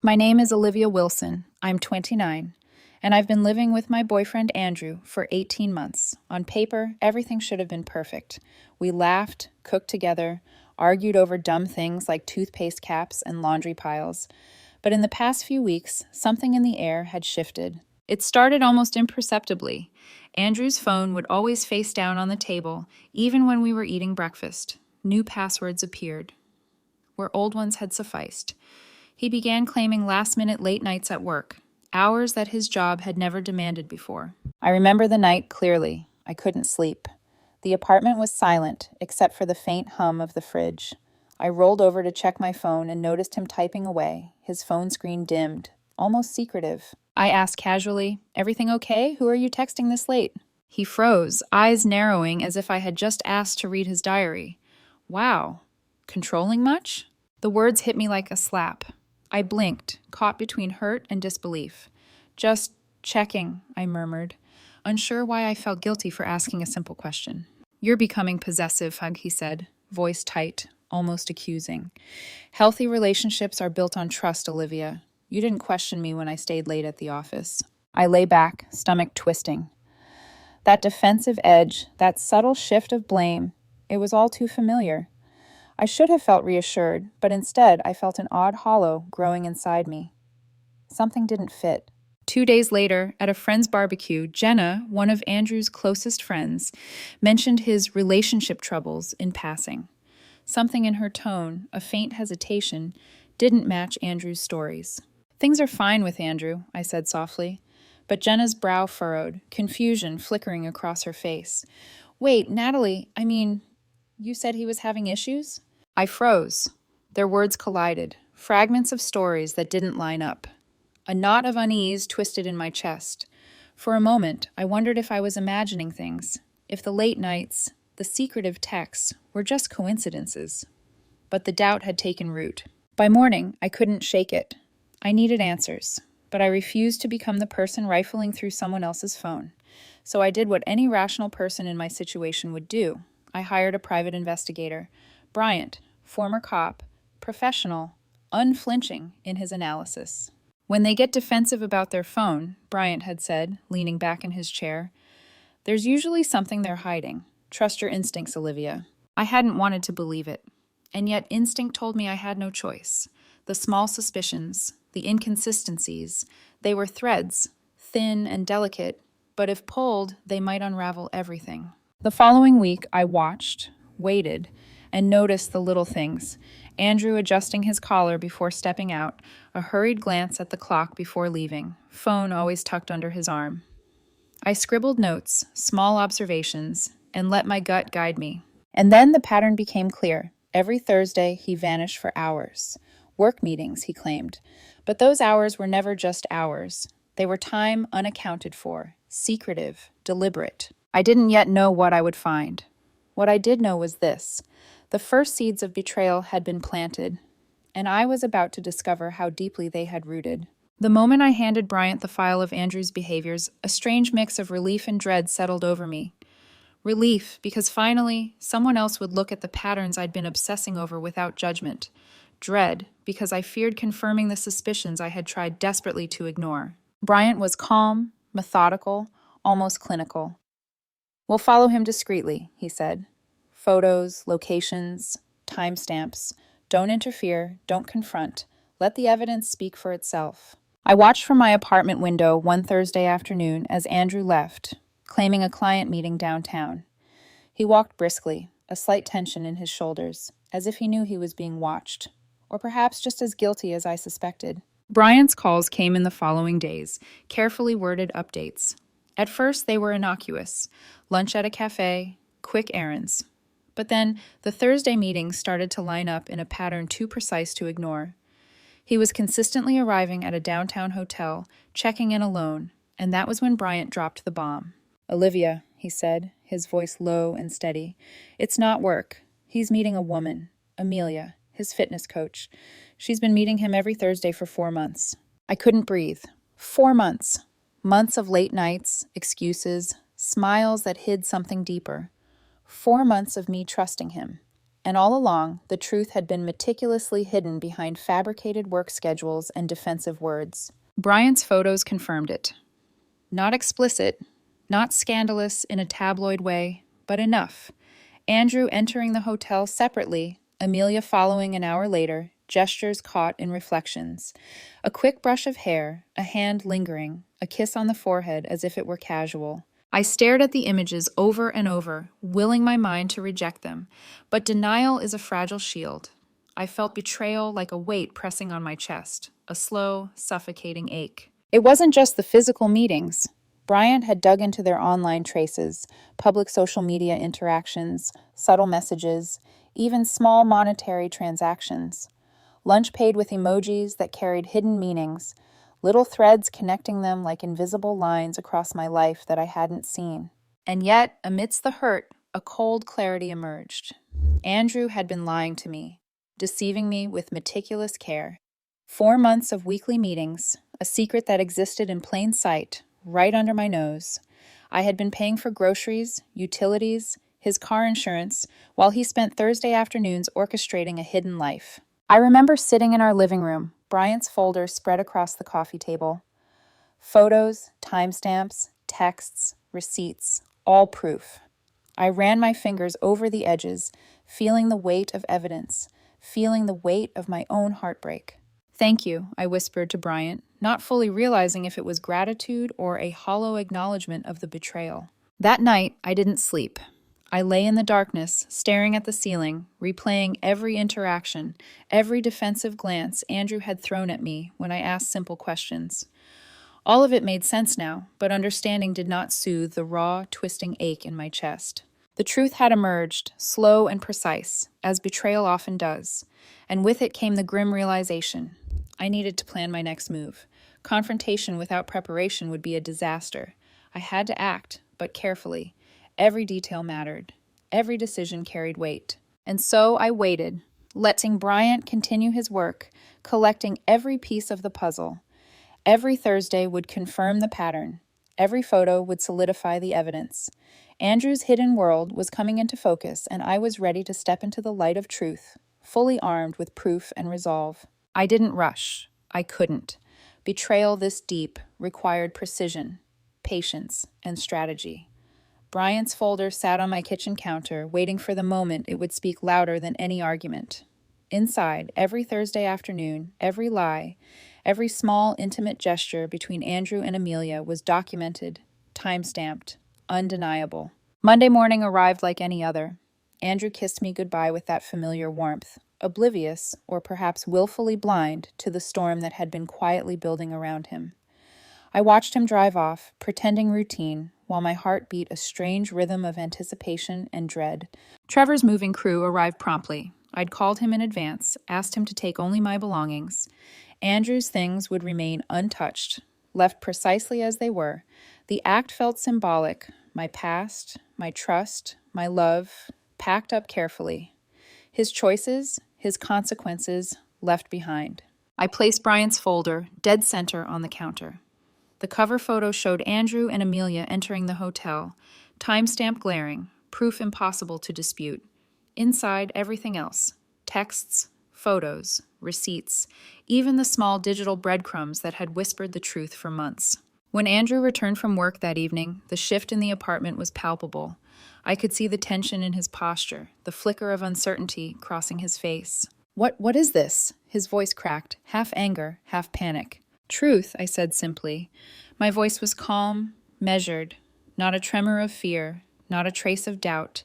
My name is Olivia Wilson. I'm 29, and I've been living with my boyfriend Andrew for 18 months. On paper, everything should have been perfect. We laughed, cooked together, argued over dumb things like toothpaste caps and laundry piles. But in the past few weeks, something in the air had shifted. It started almost imperceptibly. Andrew's phone would always face down on the table, even when we were eating breakfast. New passwords appeared, where old ones had sufficed. He began claiming last-minute late nights at work, hours that his job had never demanded before. I remember the night clearly. I couldn't sleep. The apartment was silent, except for the faint hum of the fridge. I rolled over to check my phone and noticed him typing away, his phone screen dimmed, almost secretive. I asked casually, "Everything okay? Who are you texting this late?" He froze, eyes narrowing as if I had just asked to read his diary. Wow. Controlling much? The words hit me like a slap. I blinked, caught between hurt and disbelief. "Just checking," I murmured, unsure why I felt guilty for asking a simple question. "You're becoming possessive," he said, voice tight, almost accusing. "Healthy relationships are built on trust, Olivia. You didn't question me when I stayed late at the office." I lay back, stomach twisting. That defensive edge, that subtle shift of blame, it was all too familiar. I should have felt reassured, but instead I felt an odd hollow growing inside me. Something didn't fit. 2 days later, at a friend's barbecue, Jenna, one of Andrew's closest friends, mentioned his relationship troubles in passing. Something in her tone, a faint hesitation, didn't match Andrew's stories. "Things are fine with Andrew," I said softly, but Jenna's brow furrowed, confusion flickering across her face. "Wait, Natalie, you said he was having issues?" I froze. Their words collided, fragments of stories that didn't line up. A knot of unease twisted in my chest. For a moment, I wondered if I was imagining things, if the late nights, the secretive texts, were just coincidences. But the doubt had taken root. By morning, I couldn't shake it. I needed answers, but I refused to become the person rifling through someone else's phone. So I did what any rational person in my situation would do. I hired a private investigator. Bryant, former cop, professional, unflinching in his analysis. "When they get defensive about their phone," Bryant had said, leaning back in his chair, "there's usually something they're hiding. Trust your instincts, Olivia." I hadn't wanted to believe it, and yet instinct told me I had no choice. The small suspicions, the inconsistencies, they were threads, thin and delicate, but if pulled, they might unravel everything. The following week, I watched, waited, and noticed the little things. Andrew adjusting his collar before stepping out, a hurried glance at the clock before leaving, phone always tucked under his arm. I scribbled notes, small observations, and let my gut guide me. And then the pattern became clear. Every Thursday, he vanished for hours. Work meetings, he claimed. But those hours were never just hours. They were time unaccounted for, secretive, deliberate. I didn't yet know what I would find. What I did know was this. The first seeds of betrayal had been planted, and I was about to discover how deeply they had rooted. The moment I handed Bryant the file of Andrew's behaviors, a strange mix of relief and dread settled over me. Relief, because finally, someone else would look at the patterns I'd been obsessing over without judgment. Dread, because I feared confirming the suspicions I had tried desperately to ignore. Bryant was calm, methodical, almost clinical. "We'll follow him discreetly," he said. "Photos, locations, timestamps. Don't interfere, don't confront. Let the evidence speak for itself." I watched from my apartment window one Thursday afternoon as Andrew left, claiming a client meeting downtown. He walked briskly, a slight tension in his shoulders, as if he knew he was being watched, or perhaps just as guilty as I suspected. Bryant's calls came in the following days, carefully worded updates. At first, they were innocuous. Lunch at a cafe, quick errands. But then, the Thursday meetings started to line up in a pattern too precise to ignore. He was consistently arriving at a downtown hotel, checking in alone, and that was when Bryant dropped the bomb. "Olivia," he said, his voice low and steady, "it's not work. He's meeting a woman, Amelia, his fitness coach. She's been meeting him every Thursday for 4 months." I couldn't breathe. 4 months. Months of late nights, excuses, smiles that hid something deeper. 4 months of me trusting him. And all along, the truth had been meticulously hidden behind fabricated work schedules and defensive words. Bryant's photos confirmed it. Not explicit, not scandalous in a tabloid way, but enough. Andrew entering the hotel separately, Amelia following an hour later, gestures caught in reflections. A quick brush of hair, a hand lingering, a kiss on the forehead as if it were casual. I stared at the images over and over, willing my mind to reject them. But denial is a fragile shield. I felt betrayal like a weight pressing on my chest, a slow, suffocating ache. It wasn't just the physical meetings. Bryant had dug into their online traces, public social media interactions, subtle messages, even small monetary transactions. Lunch paid with emojis that carried hidden meanings, little threads connecting them like invisible lines across my life that I hadn't seen. And yet, amidst the hurt, a cold clarity emerged. Andrew had been lying to me, deceiving me with meticulous care. 4 months of weekly meetings, a secret that existed in plain sight, right under my nose. I had been paying for groceries, utilities, his car insurance, while he spent Thursday afternoons orchestrating a hidden life. I remember sitting in our living room, Bryant's folder spread across the coffee table. Photos, timestamps, texts, receipts, all proof. I ran my fingers over the edges, feeling the weight of evidence, feeling the weight of my own heartbreak. "Thank you," I whispered to Bryant, not fully realizing if it was gratitude or a hollow acknowledgement of the betrayal. That night, I didn't sleep. I lay in the darkness, staring at the ceiling, replaying every interaction, every defensive glance Andrew had thrown at me when I asked simple questions. All of it made sense now, but understanding did not soothe the raw, twisting ache in my chest. The truth had emerged, slow and precise, as betrayal often does, and with it came the grim realization. I needed to plan my next move. Confrontation without preparation would be a disaster. I had to act, but carefully. Every detail mattered. Every decision carried weight. And so I waited, letting Bryant continue his work, collecting every piece of the puzzle. Every Thursday would confirm the pattern. Every photo would solidify the evidence. Andrew's hidden world was coming into focus, and I was ready to step into the light of truth, fully armed with proof and resolve. I didn't rush. I couldn't. Betrayal this deep required precision, patience, and strategy. Bryant's folder sat on my kitchen counter, waiting for the moment it would speak louder than any argument. Inside, every Thursday afternoon, every lie, every small, intimate gesture between Andrew and Amelia was documented, time-stamped, undeniable. Monday morning arrived like any other. Andrew kissed me goodbye with that familiar warmth, oblivious, or perhaps willfully blind, to the storm that had been quietly building around him. I watched him drive off, pretending routine, while my heart beat a strange rhythm of anticipation and dread. Trevor's moving crew arrived promptly. I'd called him in advance, asked him to take only my belongings. Andrew's things would remain untouched, left precisely as they were. The act felt symbolic. My past, my trust, my love, packed up carefully. His choices, his consequences, left behind. I placed Bryant's folder dead center on the counter. The cover photo showed Andrew and Amelia entering the hotel, timestamp glaring, proof impossible to dispute. Inside, everything else: texts, photos, receipts, even the small digital breadcrumbs that had whispered the truth for months. When Andrew returned from work that evening, the shift in the apartment was palpable. I could see the tension in his posture, the flicker of uncertainty crossing his face. What is this?" His voice cracked, half anger, half panic. "Truth," I said simply. My voice was calm, measured, not a tremor of fear, not a trace of doubt.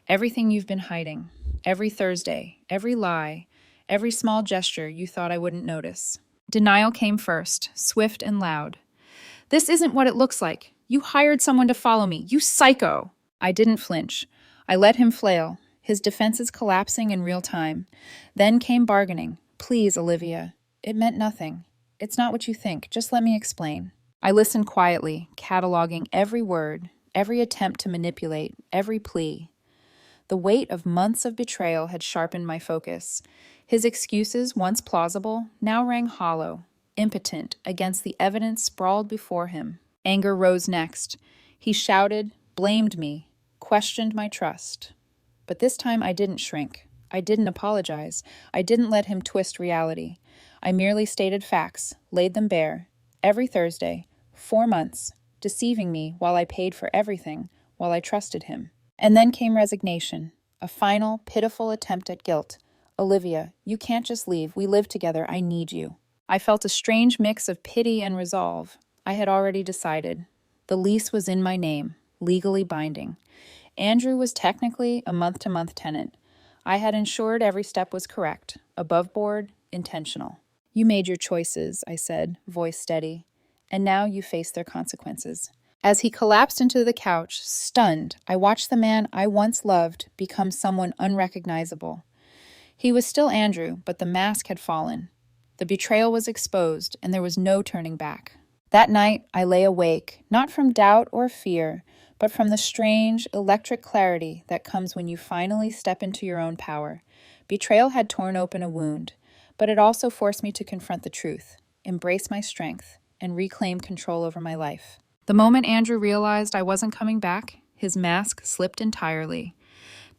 Everything you've been hiding, every Thursday, every lie, every small gesture you thought I wouldn't notice. Denial came first, swift and loud. "This isn't what it looks like. You hired someone to follow me. You psycho!" I didn't flinch. I let him flail, his defenses collapsing in real time. Then came bargaining. "Please, Olivia. It meant nothing. It's not what you think. Just let me explain." I listened quietly, cataloging every word, every attempt to manipulate, every plea. The weight of months of betrayal had sharpened my focus. His excuses, once plausible, now rang hollow, impotent against the evidence sprawled before him. Anger rose next. He shouted, blamed me, questioned my trust. But this time I didn't shrink. I didn't apologize. I didn't let him twist reality. I merely stated facts, laid them bare. Every Thursday, 4 months, deceiving me while I paid for everything, while I trusted him. And then came resignation, a final, pitiful attempt at guilt. Olivia, you can't just leave. We live together. I need you. I felt a strange mix of pity and resolve. I had already decided. The lease was in my name, legally binding. Andrew was technically a month-to-month tenant. I had ensured every step was correct, above board, intentional. You made your choices, I said, voice steady, and now you face their consequences. As he collapsed into the couch, stunned, I watched the man I once loved become someone unrecognizable. He was still Andrew, but the mask had fallen. The betrayal was exposed, and there was no turning back. That night, I lay awake, not from doubt or fear, but from the strange, electric clarity that comes when you finally step into your own power. Betrayal had torn open a wound, but it also forced me to confront the truth, embrace my strength, and reclaim control over my life. The moment Andrew realized I wasn't coming back, his mask slipped entirely.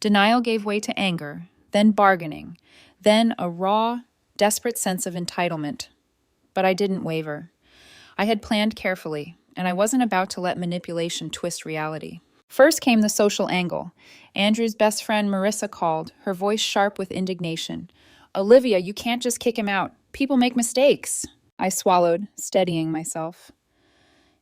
Denial gave way to anger, then bargaining, then a raw, desperate sense of entitlement. But I didn't waver. I had planned carefully, and I wasn't about to let manipulation twist reality. First came the social angle. Andrew's best friend Marissa called, her voice sharp with indignation. Olivia, you can't just kick him out. People make mistakes. I swallowed, steadying myself.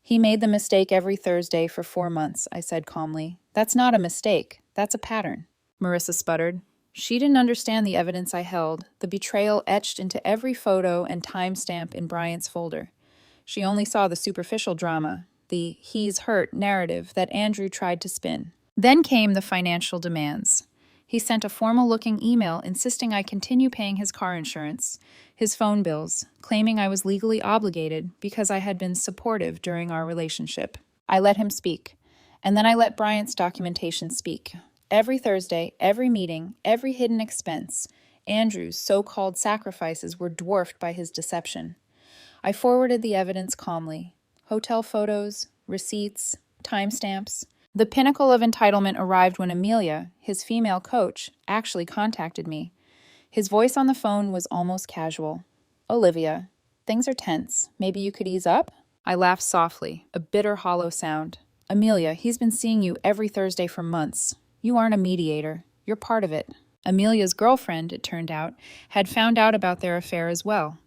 He made the mistake every Thursday for 4 months, I said calmly. That's not a mistake. That's a pattern. Marissa sputtered. She didn't understand the evidence I held, the betrayal etched into every photo and timestamp in Bryant's folder. She only saw the superficial drama, the he's hurt narrative that Andrew tried to spin. Then came the financial demands. He sent a formal-looking email insisting I continue paying his car insurance, his phone bills, claiming I was legally obligated because I had been supportive during our relationship. I let him speak, and then I let Bryant's documentation speak. Every Thursday, every meeting, every hidden expense, Andrew's so-called sacrifices were dwarfed by his deception. I forwarded the evidence calmly. Hotel photos, receipts, timestamps. The pinnacle of entitlement arrived when Amelia, his female coach, actually contacted me. His voice on the phone was almost casual. Olivia, things are tense. Maybe you could ease up? I laughed softly, a bitter, hollow sound. Amelia, he's been seeing you every Thursday for months. You aren't a mediator. You're part of it. Amelia's girlfriend, it turned out, had found out about their affair as well.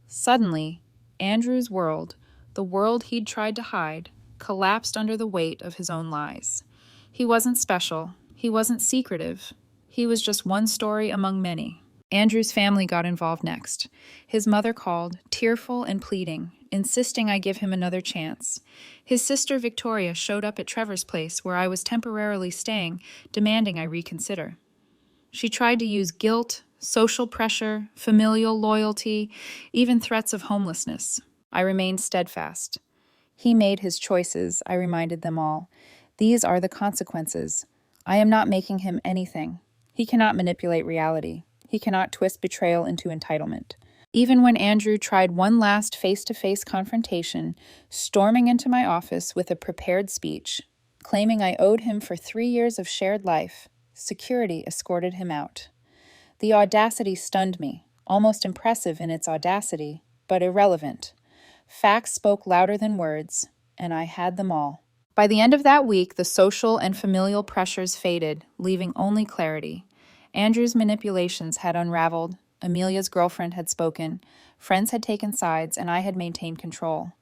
Suddenly, Andrew's world, the world he'd tried to hide, collapsed under the weight of his own lies. He wasn't special. He wasn't secretive. He was just one story among many. Andrew's family got involved next. His mother called, tearful and pleading, insisting I give him another chance. His sister Victoria showed up at Trevor's place where I was temporarily staying, demanding I reconsider. She tried to use guilt, social pressure, familial loyalty, even threats of homelessness. I remained steadfast. He made his choices, I reminded them all. These are the consequences. I am not making him anything. He cannot manipulate reality. He cannot twist betrayal into entitlement. Even when Andrew tried one last face-to-face confrontation, storming into my office with a prepared speech, claiming I owed him for 3 years of shared life, security escorted him out. The audacity stunned me, almost impressive in its audacity, but irrelevant. Facts spoke louder than words, and I had them all. By the end of that week, the social and familial pressures faded, leaving only clarity. Andrew's manipulations had unraveled, Amelia's girlfriend had spoken, friends had taken sides, and I had maintained control.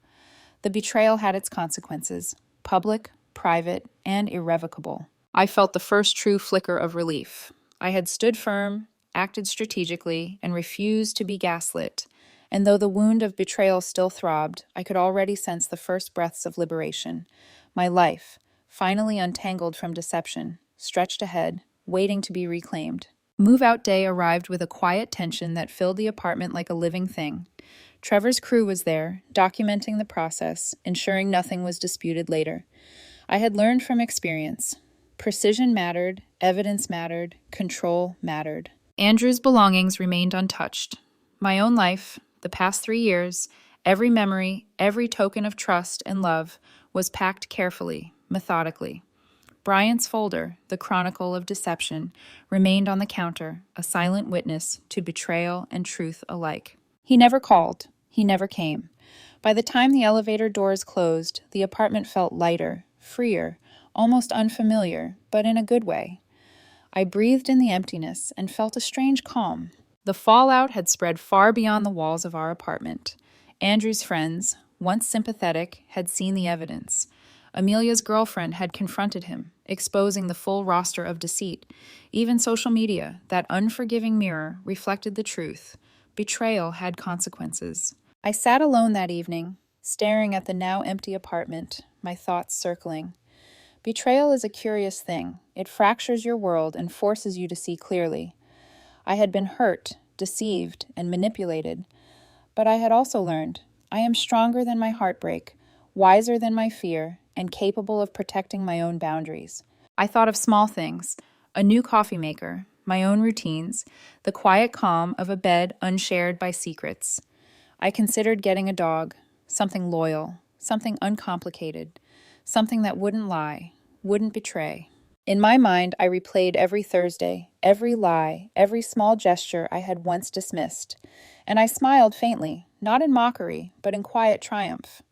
The betrayal had its consequences, public, private, and irrevocable. I felt the first true flicker of relief. I had stood firm, acted strategically, and refused to be gaslit. And though the wound of betrayal still throbbed, I could already sense the first breaths of liberation. My life, finally untangled from deception, stretched ahead, waiting to be reclaimed. Move-out day arrived with a quiet tension that filled the apartment like a living thing. Trevor's crew was there, documenting the process, ensuring nothing was disputed later. I had learned from experience. Precision mattered, evidence mattered, control mattered. Andrew's belongings remained untouched. My own life, the past 3 years, every memory, every token of trust and love was packed carefully, methodically. Bryant's folder, The Chronicle of Deception, remained on the counter, a silent witness to betrayal and truth alike. He never called. He never came. By the time the elevator doors closed, the apartment felt lighter, freer, almost unfamiliar, but in a good way. I breathed in the emptiness and felt a strange calm. The fallout had spread far beyond the walls of our apartment. Andrew's friends, once sympathetic, had seen the evidence. Amelia's girlfriend had confronted him, exposing the full roster of deceit. Even social media, that unforgiving mirror, reflected the truth. Betrayal had consequences. I sat alone that evening, staring at the now empty apartment, my thoughts circling. Betrayal is a curious thing. It fractures your world and forces you to see clearly. I had been hurt, deceived, and manipulated. But I had also learned I am stronger than my heartbreak, wiser than my fear, and capable of protecting my own boundaries. I thought of small things, a new coffee maker, my own routines, the quiet calm of a bed unshared by secrets. I considered getting a dog, something loyal, something uncomplicated, something that wouldn't lie, wouldn't betray. In my mind, I replayed every Thursday, every lie, every small gesture I had once dismissed, and I smiled faintly, not in mockery, but in quiet triumph.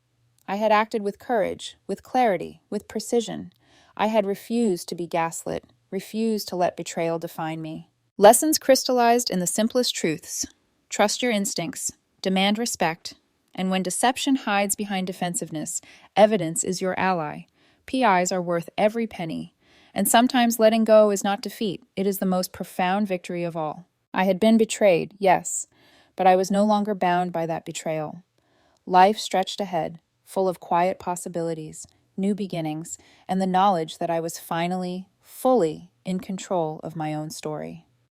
I had acted with courage, with clarity, with precision. I had refused to be gaslit, refused to let betrayal define me. Lessons crystallized in the simplest truths. Trust your instincts, demand respect, and when deception hides behind defensiveness, evidence is your ally. PIs are worth every penny. And sometimes letting go is not defeat, it is the most profound victory of all. I had been betrayed, yes, but I was no longer bound by that betrayal. Life stretched ahead, full of quiet possibilities, new beginnings, and the knowledge that I was finally, fully in control of my own story.